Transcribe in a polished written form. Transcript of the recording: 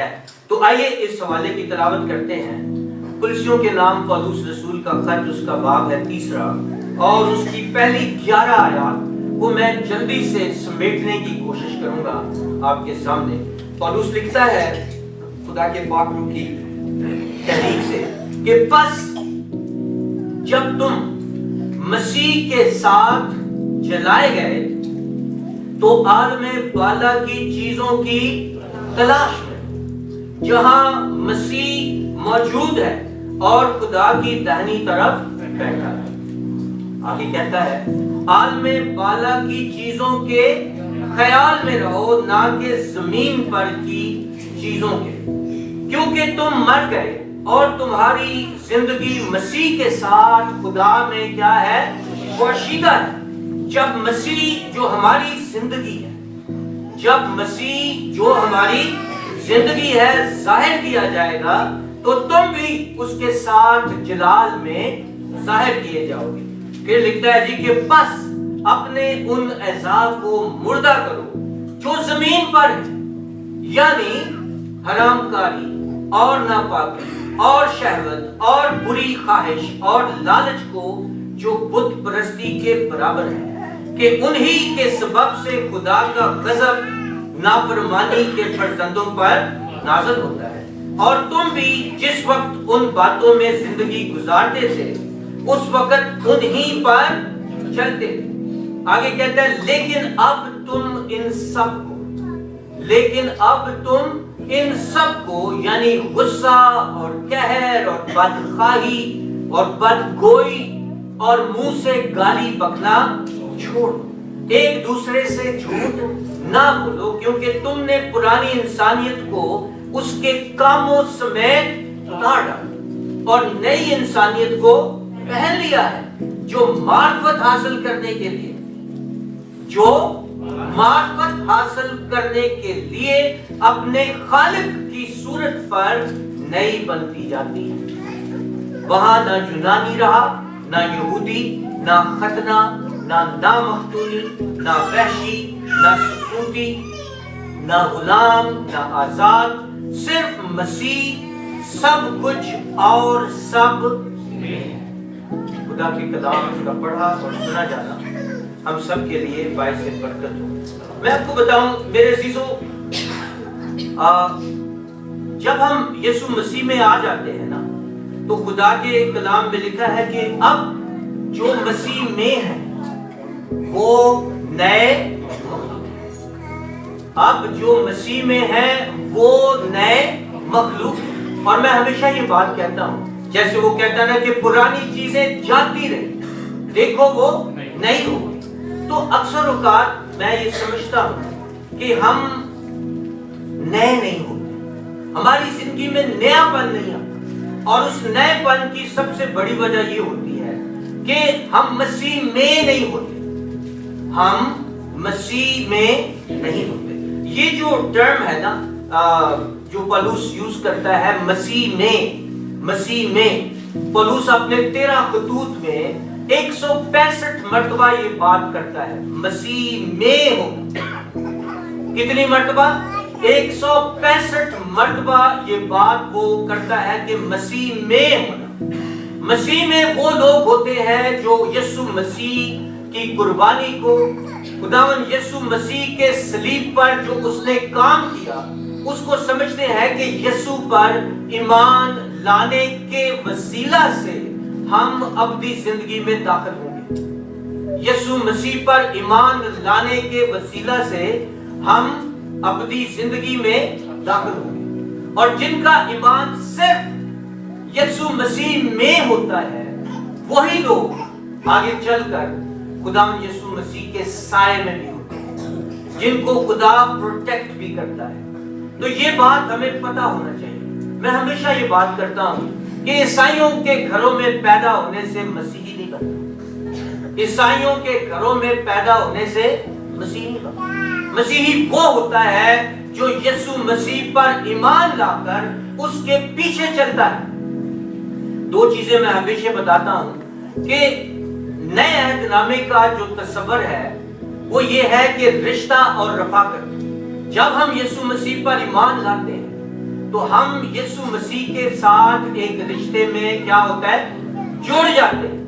ہے۔ تو آئیے اس حوالے کی تلاوت کرتے ہیں۔ کلسیوں کے نام پولس رسول کا خط، اس کا باب ہے 3 اور اس کی پہلی 11 آیات کو میں جلدی سے سمیٹنے کی کوشش کروں گا آپ کے سامنے۔ پولس لکھتا ہے خدا کے پاک روح کی تحریک سے کہ پس جب تم مسیح کے ساتھ جلائے گئے تو عالم بالا کی چیزوں کی تلاش میں، جہاں مسیح موجود ہے اور خدا کی دہنی طرف بیٹھا ہے۔ آگے کہتا ہے عالم بالا کی چیزوں کے خیال میں رہو، نہ کہ زمین پر کی چیزوں کے، کیونکہ تم مر گئے اور تمہاری زندگی مسیح کے ساتھ خدا میں کیا ہے؟ پوشیدہ ہے۔ جب مسیح جو ہماری زندگی ہے، جب مسیح جو ہماری زندگی ہے ظاہر کیا جائے گا تو تم بھی اس کے ساتھ جلال میں ظاہر کیے جاؤ گے۔ پھر لکھتا ہے کہ بس اپنے ان اعضاء کو مردہ کرو جو زمین پر ہے، یعنی حرام کاری اور ناپاکی اور شہوت اور بری خواہش اور لالچ کو، جو بت پرستی کے برابر ہے، کہ انہی کے سبب سے خدا کا غضب نافرمانی کے فرزندوں پر نازل ہوتا ہے۔ اور تم بھی جس وقت ان باتوں میں زندگی گزارتے تھے اس وقت انہی پر چلتے تھے۔ آگے کہتا ہے لیکن اب تم ان سب کو یعنی غصہ اور قہر اور بدخواہی اور بدگوئی اور منہ سے گالی بکنا چھوڑ، ایک دوسرے سے جھوٹ نہ بولو، کیونکہ تم نے پرانی انسانیت کو اس کے کاموں سمیت اتار ڈالا اور نئی انسانیت کو پہن لیا ہے، جو معرفت حاصل کرنے کے لیے اپنے خالق کی صورت پر نئی بنتی جاتی ہے۔ وہاں نہ یونانی رہا، نہ یہودی، نہ ختنہ، نہ نامختونی، نہ وحشی، نہ سکوتی، نہ غلام، نہ آزاد، صرف مسیح سب کچھ اور سب میں ہے۔ خدا کی کلام کا پڑھا اور سنا جانا ہم سب کے لیے باعث برکت ہو۔ میں آپ کو بتاؤں میرے عزیزوں، جب ہم یسوع مسیح میں آ جاتے ہیں نا تو خدا کے کلام میں لکھا ہے کہ اب جو مسیح میں ہے وہ نئے، اب جو مسیح میں ہے وہ نئے مخلوق۔ اور میں ہمیشہ یہ بات کہتا ہوں، جیسے وہ کہتا ہے نا کہ پرانی چیزیں جاتی رہی، دیکھو وہ نئی ہو گئی۔ تو اکثر اوقات میں یہ سمجھتا ہوں کہ ہم نئے نہیں ہوتے، ہماری زندگی میں نیا پن نہیں آتا، اور اس نئے پن کی سب سے بڑی وجہ یہ ہوتی ہے کہ ہم مسیح میں نہیں ہوتے، ہم مسیح میں نہیں ہوتے۔ یہ جو ٹرم ہے نا جو پولس یوز کرتا ہے مسیح میں، پولس اپنے 13 خطوط میں 165 مرتبہ یہ بات کرتا ہے، مسیح میں ہو۔ کتنی مرتبہ؟ 165 مرتبہ یہ بات وہ کرتا ہے کہ مسیح میں ہونا۔ مسیح میں وہ لوگ ہوتے ہیں جو یسوع مسیح کی قربانی کو، خداوند یسوع مسیح کے صلیب پر جو اس نے کام کیا، اس کو سمجھتے ہیں کہ یسوع پر ایمان لانے کے وسیلہ سے ہم ابدی زندگی میں داخل ہوں گے۔ یسوع مسیح پر ایمان لانے کے وسیلہ سے ہم ابدی زندگی میں داخل ہوں گے۔ اور جن کا ایمان صرف یسوع مسیح میں ہوتا ہے وہی لوگ آگے چل کر خداوند یسوع مسیح کے سائے میں بھی ہوتے ہیں، جن کو خدا پروٹیکٹ بھی کرتا ہے۔ تو یہ بات ہمیں پتہ ہونا چاہیے۔ میں ہمیشہ یہ بات کرتا ہوں کہ عیسائیوں کے گھروں میں پیدا ہونے سے مسیحی نہیں بنتا، عیسائیوں کے گھروں میں پیدا ہونے سے مسیحی نہیں بنتا۔ مسیحی وہ ہوتا ہے جو یسوع مسیح پر ایمان لا کر اس کے پیچھے چلتا ہے۔ دو چیزیں میں ہمیشہ بتاتا ہوں کہ نئے عہد نامے کا جو تصور ہے وہ یہ ہے کہ رشتہ اور رفاقت۔ جب ہم یسوع مسیح پر ایمان لاتے ہیں تو ہم یسوع مسیح کے ساتھ ایک رشتے میں کیا ہوتا ہے؟ جڑ جاتے ہیں.